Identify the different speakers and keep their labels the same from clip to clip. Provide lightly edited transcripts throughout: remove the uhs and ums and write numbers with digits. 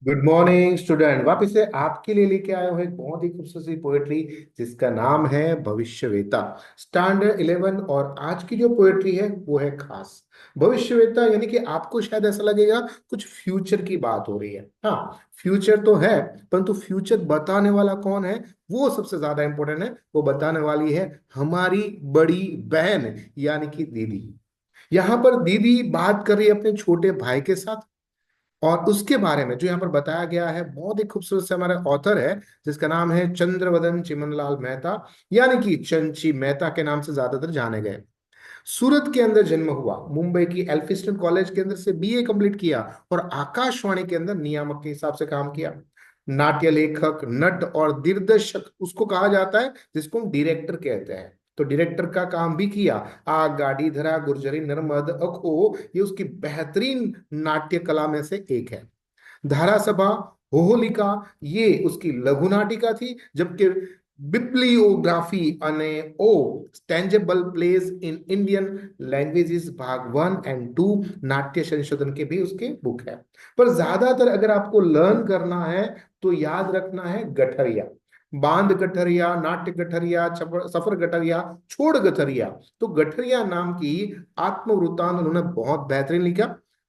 Speaker 1: Good morning student. वापिस से आपके लिए लेके आया हूँ एक बहुत ही खूबसूरत सी पोएट्री जिसका नाम है भविष्यवेता, स्टैंडर्ड 11। और आज की जो पोएट्री है वो है खास भविष्यवेता, यानी कि आपको शायद ऐसा लगेगा कुछ फ्यूचर की बात हो रही है। हाँ, फ्यूचर तो है, परंतु फ्यूचर बताने वाला कौन है वो सबसे ज्यादा इंपॉर्टेंट है। वो बताने वाली है हमारी बड़ी बहन, यानी कि दीदी। यहाँ पर दीदी बात कर रही है अपने छोटे भाई के साथ, और उसके बारे में जो यहाँ पर बताया गया है बहुत ही खूबसूरत से हमारा ऑथर है जिसका नाम है चंद्रवदन चिमनलाल मेहता, यानी कि चंची मेहता के नाम से ज्यादातर जाने गए। सूरत के अंदर जन्म हुआ, मुंबई की एल्फिंस्टन कॉलेज के अंदर से बीए कंप्लीट किया और आकाशवाणी के अंदर नियामक के हिसाब से काम किया। नाट्य लेखक, नट और दिग्दर्शक उसको कहा जाता है जिसको हम डायरेक्टर कहते हैं। तो डायरेक्टर का काम भी किया। आग, गाड़ी, धरा, गुर्जरी, नर्मद, अखो, ये उसकी बेहतरीन नाट्य कला में से एक है। धारा सभा, होलिका, ये उसकी लघु नाटिका थी। जबकि बिब्लियोग्राफी अने ओ tangible place in Indian languages भाग 1 और 2 नाट्य संशोधन के भी उसके बुक है। पर ज्यादातर अगर आपको लर्न करना है तो याद रखना है गठरिया, बांध गठरिया, नाट्य गठरिया, सफर गठरिया, छोड़ गठरिया। तो गठरिया नाम की आत्मवृत्तांत उन्होंने बहुत बेहतरीन लिखा।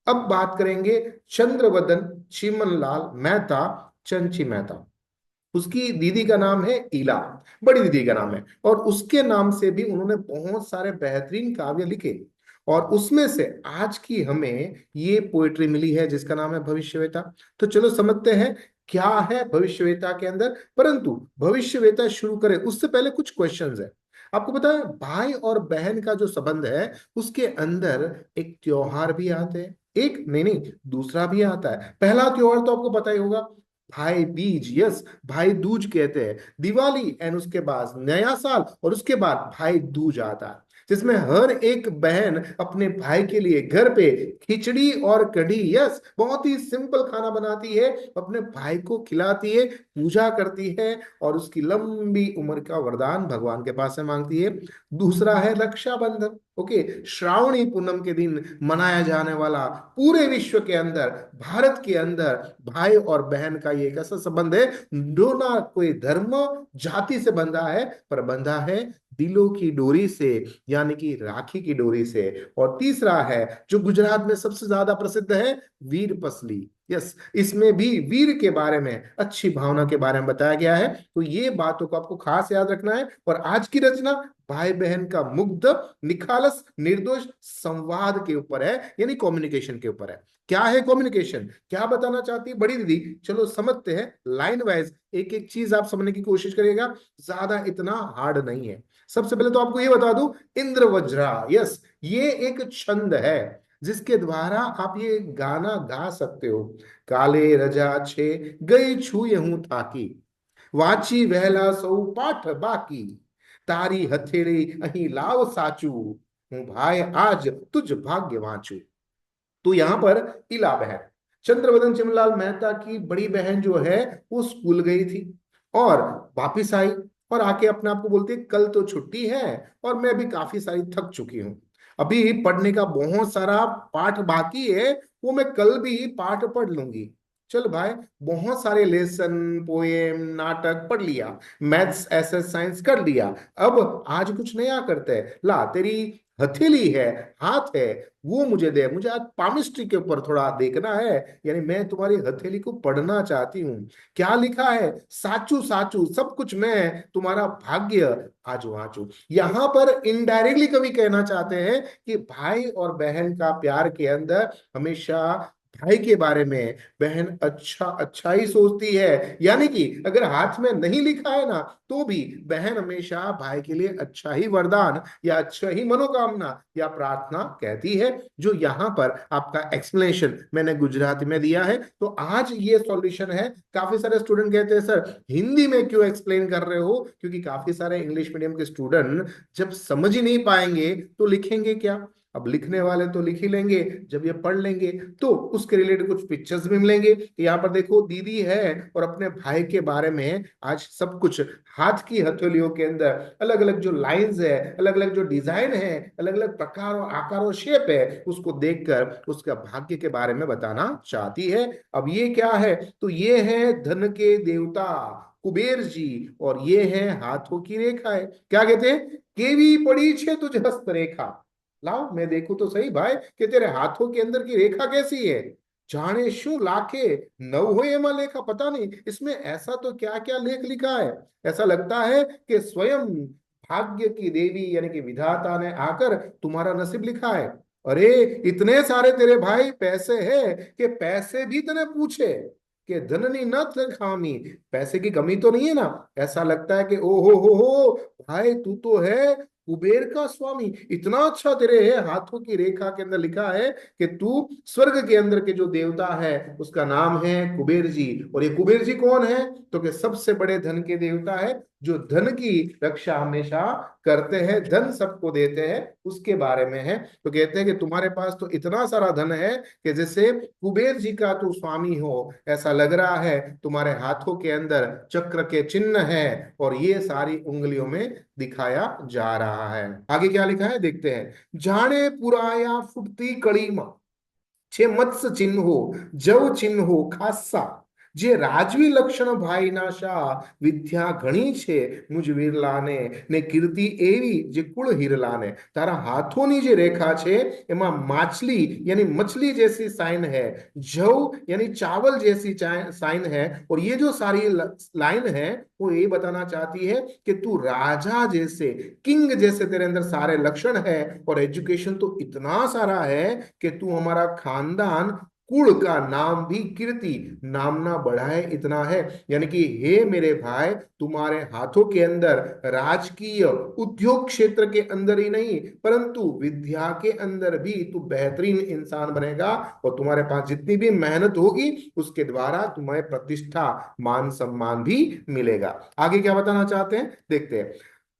Speaker 1: अब बात करेंगे चंद्रवदन चिमनलाल मेहता, चंची मेहता। उसकी दीदी का नाम है इला, बड़ी दीदी का नाम है, और उसके नाम से भी उन्होंने बहुत सारे बेहतरीन काव्य लिखे। और उसमें से आज की हमें ये पोएट्री मिली है जिसका नाम है भविष्यवेता। तो चलो समझते हैं क्या है भविष्यवेता के अंदर। परंतु भविष्यवेता शुरू करें उससे पहले कुछ क्वेश्चंस है। आपको पता है भाई और बहन का जो संबंध है उसके अंदर एक त्योहार भी आते हैं, एक नहीं नहीं दूसरा भी आता है। पहला त्योहार तो आपको पता ही होगा, भाई बीज, यस, भाई दूज कहते हैं दिवाली, एंड उसके बाद नया साल, और उसके बाद भाई दूज आता है जिसमें हर एक बहन अपने भाई के लिए घर पे खिचड़ी और कढ़ी, यस, बहुत ही सिंपल खाना बनाती है, अपने भाई को खिलाती है, पूजा करती है और उसकी लंबी उम्र का वरदान भगवान के पास से मांगती है। दूसरा है रक्षाबंधन। ओके, श्रावणी पूनम के दिन मनाया जाने वाला, पूरे विश्व के अंदर, भारत के अंदर भाई और बहन का ये एक ऐसा संबंध है जो ना कोई धर्म जाति से बंधा है, पर बंधा है दिलों की डोरी से, यानी कि राखी की डोरी से। और तीसरा है जो गुजरात में सबसे ज्यादा प्रसिद्ध है, वीर पसली। यस, इसमें भी वीर के बारे में, अच्छी भावना के बारे में बताया गया है। तो ये बातों को आपको खास याद रखना है। और आज की रचना भाई बहन का मुग्ध, निखालस, निर्दोष संवाद के ऊपर है, यानी कम्युनिकेशन के ऊपर है। क्या है कम्युनिकेशन, क्या बताना चाहती है बड़ी दीदी, चलो समझते हैं लाइन वाइज। एक एक चीज आप समझने की कोशिश करिएगा, ज्यादा इतना हार्ड नहीं है। सबसे पहले तो आपको ये बता दूं, इंद्र वज्रा, यस, ये एक छंद है जिसके द्वारा आप ये गाना गा सकते हो। काले रजा छे गई छू हूं ताकी, वाची वહેલા સૌ પાઠ બાકી, તારી હથેળી અહીં લાવ સાચું, હું ભાઈ આજ तुझ भाग्य वांचू। तो यहां पर इला बहन, चंद्रवदन चिमलाल मेहता की बड़ी बहन जो है वो स्कूल गई थी और वापिस आई, और आके अपने आप को बोलती है कल तो छुट्टी है और मैं भी काफी सारी थक चुकी हूँ, अभी पढ़ने का बहुत सारा पाठ बाकी है, वो मैं कल भी पाठ पढ़ लूंगी। चल भाई, बहुत सारे लेसन, पोएम, नाटक पढ़ लिया, मैथ्स, एसएस, साइंस कर लिया, अब आज कुछ नया करते हैं। ला तेरी हथेली है, हाथ है, वो मुझे दे, मुझे आज पामिस्ट्री के ऊपर थोड़ा देखना है, यानी मैं तुम्हारी हथेली को पढ़ना चाहती हूँ। क्या लिखा है, साचू साचू सब कुछ मैं, तुम्हारा भाग्य आज वांचू। यहाँ पर इनडायरेक्टली कवि कहना चाहते हैं कि भाई और बहन का प्यार के अंदर हमेशा भाई के बारे में बहन अच्छा अच्छा ही सोचती है, यानी कि अगर हाथ में नहीं लिखा है ना तो भी बहन हमेशा भाई के लिए अच्छा ही वरदान या अच्छा ही मनोकामना या प्रार्थना कहती है। जो यहाँ पर आपका एक्सप्लेनेशन मैंने गुजराती में दिया है। तो आज ये सॉल्यूशन है। काफी सारे स्टूडेंट कहते हैं सर हिंदी में क्यों एक्सप्लेन कर रहे हो, क्योंकि काफी सारे इंग्लिश मीडियम के स्टूडेंट जब समझ ही नहीं पाएंगे तो लिखेंगे क्या। अब लिखने वाले तो लिख ही लेंगे, जब ये पढ़ लेंगे तो उसके रिलेटेड कुछ पिक्चर्स भी मिलेंगे। यहाँ पर देखो दीदी है और अपने भाई के बारे में आज सब कुछ हाथ की हथेलियों के अंदर अलग अलग जो लाइंस है, अलग अलग जो डिजाइन है, अलग अलग प्रकार और आकार और शेप है, उसको देखकर उसका भाग्य के बारे में बताना चाहती है। अब ये क्या है, तो ये है धन के देवता कुबेर जी, और ये है हाथों की रेखा है। क्या कहते हैं, केवी पड़ी छे तुझ हस्त रेखा। लाओ मैं देखूं तो सही भाई कि तेरे हाथों के अंदर की रेखा कैसी है। जाने शू लाखे नव हो एमा लेखा, पता नहीं इसमें ऐसा तो क्या क्या लेख लिखा है। ऐसा लगता है कि स्वयं भाग्य की देवी यानी कि विधाता ने आकर तुम्हारा नसीब लिखा है। अरे इतने सारे तेरे भाई पैसे है कि पैसे भी तने पूछे कि धननी न थे खामी, पैसे की कमी तो नहीं है ना। ऐसा लगता है कि ओ हो भाई तू तो है कुबेर का स्वामी। इतना अच्छा तेरे है हाथों की रेखा के अंदर लिखा है कि तू स्वर्ग के अंदर के जो देवता है उसका नाम है कुबेर जी। और ये कुबेर जी कौन है, तो कि सबसे बड़े धन के देवता है, जो धन की रक्षा हमेशा करते हैं, धन सबको देते हैं, उसके बारे में है। तो कहते हैं कि तुम्हारे पास तो इतना सारा धन है कि जैसे कुबेर जी का तू स्वामी हो ऐसा लग रहा है। तुम्हारे हाथों के अंदर चक्र के चिन्ह है और ये सारी उंगलियों में दिखाया जा रहा है। आगे क्या लिखा है देखते हैं। जाने पुराया फुटती कड़ी में छे मत्स्य चिन्ह हो, जव चिन्ह हो खासा, જે રાજવી લક્ષણ ભાઈ ના શા વિદ્યા ઘણી છે મુજ વિરલાને ને કીર્તિ એવી જે કુળ હિરલાને। તારા હાથોની જે રેખા છે એમાં માછલી यानी मछली जैसी साइन है, जव यानी चावल जैसी साइन है, और ये जो सारी लाइन है वो ये बताना चाहती है कि तू राजा जैसे, किंग जैसे तेरे अंदर सारे लक्षण है, और एजुकेशन तो इतना सारा है कि तू हमारा खानदान कुल का नाम भी कीर्ति नामना बढ़ाए इतना है। यानी कि हे मेरे भाई तुम्हारे हाथों के अंदर राजकीय उद्योग क्षेत्र के अंदर ही नहीं परंतु विद्या के अंदर भी तू बेहतरीन इंसान बनेगा, और तुम्हारे पास जितनी भी मेहनत होगी उसके द्वारा तुम्हें प्रतिष्ठा मान सम्मान भी मिलेगा। आगे क्या बताना चाहते हैं देखते हैं।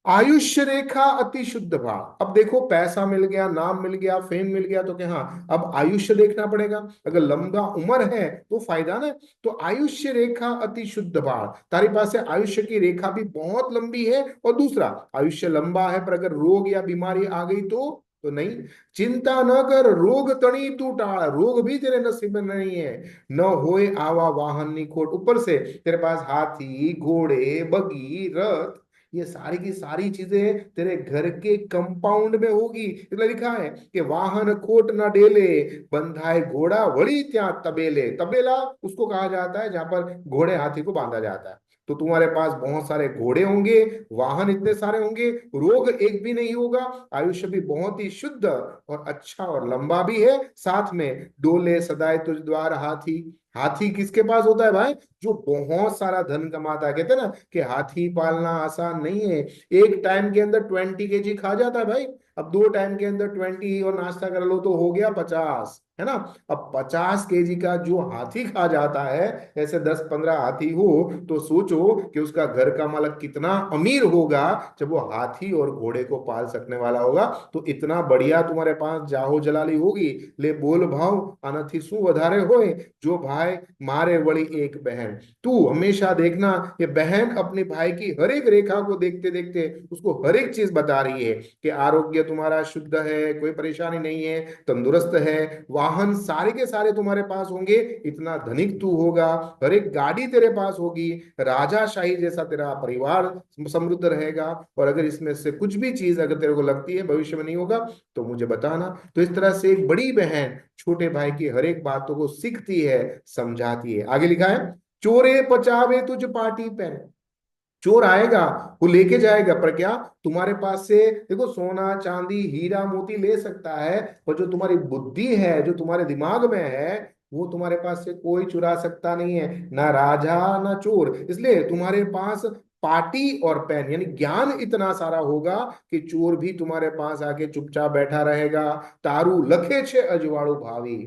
Speaker 1: आयुष्य रेखा अति शुद्ध भाव। अब देखो पैसा मिल गया, नाम मिल गया, फेम मिल गया, तो क्या हाँ अब आयुष्य देखना पड़ेगा। अगर लंबा उम्र है तो फायदा ना। तो आयुष्य रेखा अति शुद्ध भाव, तारी पास आयुष्य की रेखा भी बहुत लंबी है, और दूसरा आयुष्य लंबा है पर अगर रोग या बीमारी आ गई तो नहीं। चिंता न कर रोग तणी तू टाल, रोग भी तेरे नसीब में नहीं है। न होए आवा वाहन नी खोट, ऊपर से तेरे पास हाथी घोड़े बगी रथ ये सारी की सारी चीजें तेरे घर के कंपाउंड में होगी। इसलिए लिखा है कि वाहन खोट न डेले बंधाए घोड़ा वड़ी त्या तबेले। तबेला उसको कहा जाता है जहां पर घोड़े हाथी को बांधा जाता है। तो तुम्हारे पास बहुत सारे घोड़े होंगे, वाहन इतने सारे होंगे, रोग एक भी नहीं होगा, आयुष्य भी बहुत ही शुद्ध और अच्छा और लंबा भी है। साथ में डोले सदाए तुझ द्वार हाथी। हाथी किसके पास होता है भाई, जो बहुत सारा धन कमाता है। कहते हैं ना कि हाथी पालना आसान नहीं है। एक टाइम के अंदर 20 kg खा जाता है भाई। अब 2 टाइम के अंदर 20 और नाश्ता कर लो तो हो गया 50, है ना। अब 50 kg का जो हाथी खा जाता है, ऐसे 10-15 हाथी हो तो सोचो कि उसका घर का मालिक कितना अमीर होगा जब वो हाथी और घोड़े को पाल सकने वाला होगा। तो इतना बढ़िया तुम्हारे पास जाहो जलाली होगी। ले बोल भाव आनाथी शू वधारे होए, जो भाई मारे वड़ी एक बहन। तू हमेशा देखना ये बहन अपने भाई की हर एक रेखा को देखते देखते उसको हर एक चीज बता रही है कि आरोग्य तुम्हारा शुद्ध है, कोई परेशानी नहीं है, तंदुरुस्त है, वाहन सारे के सारे तुम्हारे पास होंगे, इतना धनिक तू होगा, हर एक गाड़ी तेरे पास होगी, राजाशाही जैसा तेरा परिवार समृद्ध रहेगा। और अगर इसमें से कुछ भी चीज अगर तेरे को लगती है भविष्य में नहीं होगा तो मुझे बताना। तो इस तरह से एक बड़ी बहन छोटे भाई की हर एक बातों को सीखती है, समझाती है। आगे लिखा है चोरे पचावे तुझ पाटी पेन। चोर आएगा वो लेके जाएगा, पर क्या तुम्हारे पास से देखो सोना चांदी हीरा मोती ले सकता है, पर जो तुम्हारी बुद्धि है जो तुम्हारे दिमाग में है वो तुम्हारे पास से कोई चुरा सकता नहीं है, ना राजा ना चोर। इसलिए तुम्हारे पास पाटी और पेन यानी ज्ञान इतना सारा होगा कि चोर भी तुम्हारे पास आके चुपचाप बैठा रहेगा। तारू लखे छे अजवाड़ू भावी।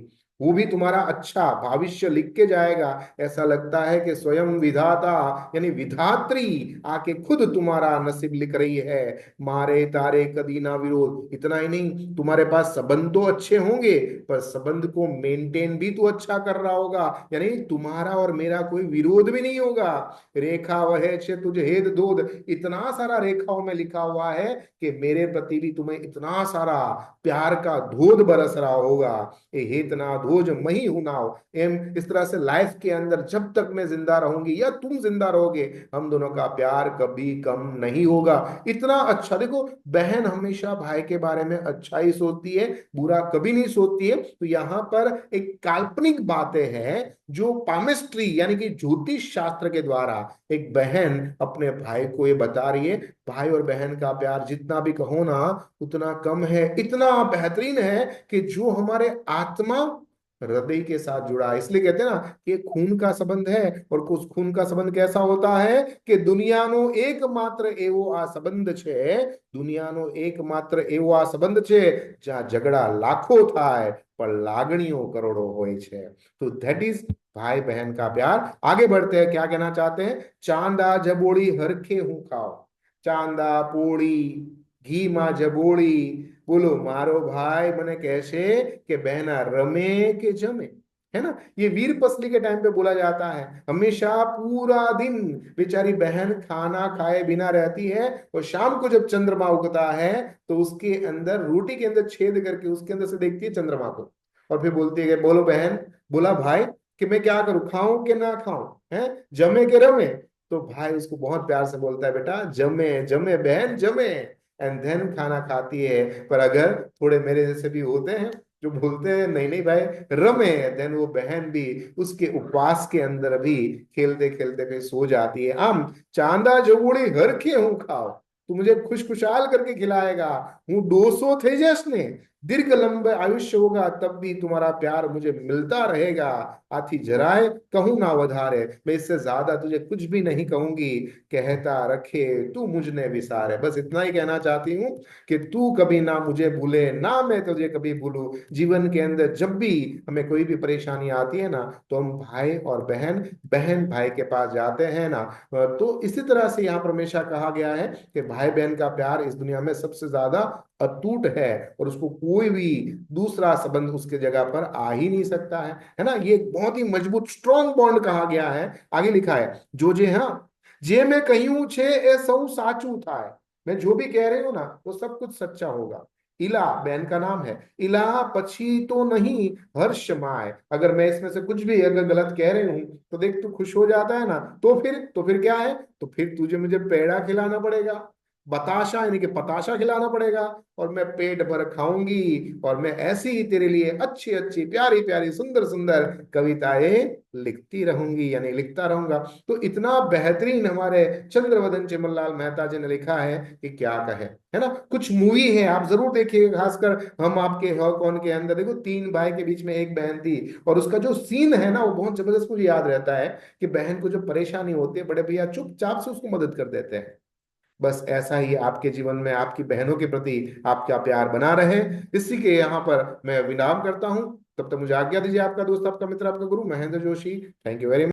Speaker 1: वो भी तुम्हारा अच्छा भविष्य लिख के जाएगा। ऐसा लगता है कि स्वयं विधाता यानी विधात्री आके खुद तुम्हारा नसीब लिख रही है। मारे तारे कदी ना विरोध, इतना ही नहीं, तुम्हारे पास संबंध तो अच्छे होंगे, पर संबंध को मेंटेन भी तो अच्छा कर रहा होगा, यानी तुम्हारा और मेरा कोई विरोध भी नहीं होगा। रेखा वह छे तुझे हेत दोध, इतना सारा रेखाओं में लिखा हुआ है कि मेरे प्रति भी तुम्हें इतना सारा प्यार का धोध बरस रहा होगा। ए हेत ना धोज मही हूं नाव एम, इस तरह से लाइफ के अंदर जब तक मैं जिंदा रहूंगी या तुम जिंदा रहोगे, हम दोनों का प्यार कभी कम नहीं होगा। इतना अच्छा देखो, बहन हमेशा भाई के बारे में अच्छा ही सोचती है, बुरा कभी नहीं सोचती है। तो यहाँ पर एक काल्पनिक बातें हैं जो पामिस्ट्री यानी कि ज्योतिष शास्त्र के द्वारा एक बहन अपने भाई को ये बता रही है। भाई और बहन का प्यार जितना भी कहो ना उतना कम है, इतना बेहतरीन है कि जो हमारे आत्मा हृदय के साथ जुड़ा है। इसलिए कहते हैं ना कि खून का संबंध है, और उस खून का संबंध कैसा होता है कि दुनियानो एकमात्र एवो आ संबंध छे, दुनियानो एकमात्र एवो आ संबंध छे जहां झगड़ा लाखों થાય पर लागणियों करोड़ों होय छे। तो दैट इज भाई बहन का प्यार। आगे बढ़ते हैं, क्या कहना चाहते हैं, चांदा जबोड़ी हरखे हूं खाओ, चांदा पोड़ी घी માં જબોળી, બોલો મારો ભાઈ મને કહેશે કે બહેના રમે કે જમે, है ना। ये वीर पसली के टाइम पे बोला जाता है। हमेशा पूरा दिन बेचारी बहन खाना खाए बिना रहती है, और शाम को जब चंद्रमा उगता है तो उसके अंदर रोटी के अंदर छेद करके उसके अंदर से देखती है चंद्रमा को, और फिर बोलती है कि बोलो बहन, बोला भाई कि मैं क्या करूं, खाऊं कि ना खाऊं, है जमे के रमे। तो भाई उसको बहुत प्यार से बोलता है, बेटा जमे जमे बहन जमे, एंड देन खाना खाती है। पर अगर थोड़े मेरे जैसे भी होते हैं जो बोलते हैं नहीं नहीं भाई रमे, देन वो बहन भी उसके उपवास के अंदर भी खेलते खेलते फिर सो जाती है। आम चांदा जोड़ी हर के हूं खाओ, तू मुझे खुशखुशाल करके खिलाएगा, हूँ 200 थे जैसने, दीर्घ लंबे आयुष्य होगा तब भी तुम्हारा प्यार मुझे मिलता रहेगा। आथी जराए कहूं ना वधारे, मैं इससे ज्यादा तुझे कुछ भी नहीं कहूंगी, कहता रखे तू मुझने विसारे। बस इतना ही कहना चाहती हूँ कि तू कभी ना मुझे भूले ना मैं तुझे कभी भूलूं। जीवन के अंदर जब भी हमें कोई भी परेशानी आती है ना, तो हम भाई और बहन, बहन भाई के पास जाते हैं ना। तो इसी तरह से यहाँ पर हमेशा कहा गया है कि भाई बहन का प्यार इस दुनिया में सबसे ज्यादा अटूट है, और उसको कोई भी दूसरा संबंध उसके जगह पर आ ही नहीं सकता है ना। ये एक बहुत ही मजबूत स्ट्रॉन्ग बॉन्ड कहा गया है। आगे लिखा है जो जे हाँ जे मैं कहूं छे ए सऊ साचू था, मैं जो भी कह रही हूं ना वो सब कुछ सच्चा होगा। इला बहन का नाम है, इला पछी तो नहीं हर्ष माए, अगर मैं इसमें से कुछ भी अगर गलत कह रही हूं तो देख तू खुश हो जाता है ना, तो फिर क्या है, तो फिर तुझे मुझे पेड़ा खिलाना पड़ेगा, बताशा यानी कि पताशा खिलाना पड़ेगा, और मैं पेट भर खाऊंगी, और मैं ऐसी ही तेरे लिए अच्छी अच्छी प्यारी प्यारी सुंदर सुंदर कविताएं लिखती रहूंगी यानी लिखता रहूंगा। तो इतना बेहतरीन हमारे चंद्रवदन चिमनलाल मेहता जी ने लिखा है कि क्या कहे, है ना। कुछ मूवी है आप जरूर देखिएगा, खासकर हम आपके हो कौन के अंदर देखो, 3 भाई के बीच में एक बहन थी, और उसका जो सीन है ना वो बहुत जबरदस्त मुझे याद रहता है कि बहन को जब परेशानी होती है बड़े भैया चुपचाप से उसको मदद कर देते हैं। बस ऐसा ही आपके जीवन में आपकी बहनों के प्रति आपका प्यार बना रहे, इसी के यहाँ पर मैं विराम करता हूँ। तब तक मुझे आज्ञा दीजिए, आपका दोस्त आपका मित्र आपका गुरु Mahendra Joshi. Thank you very much.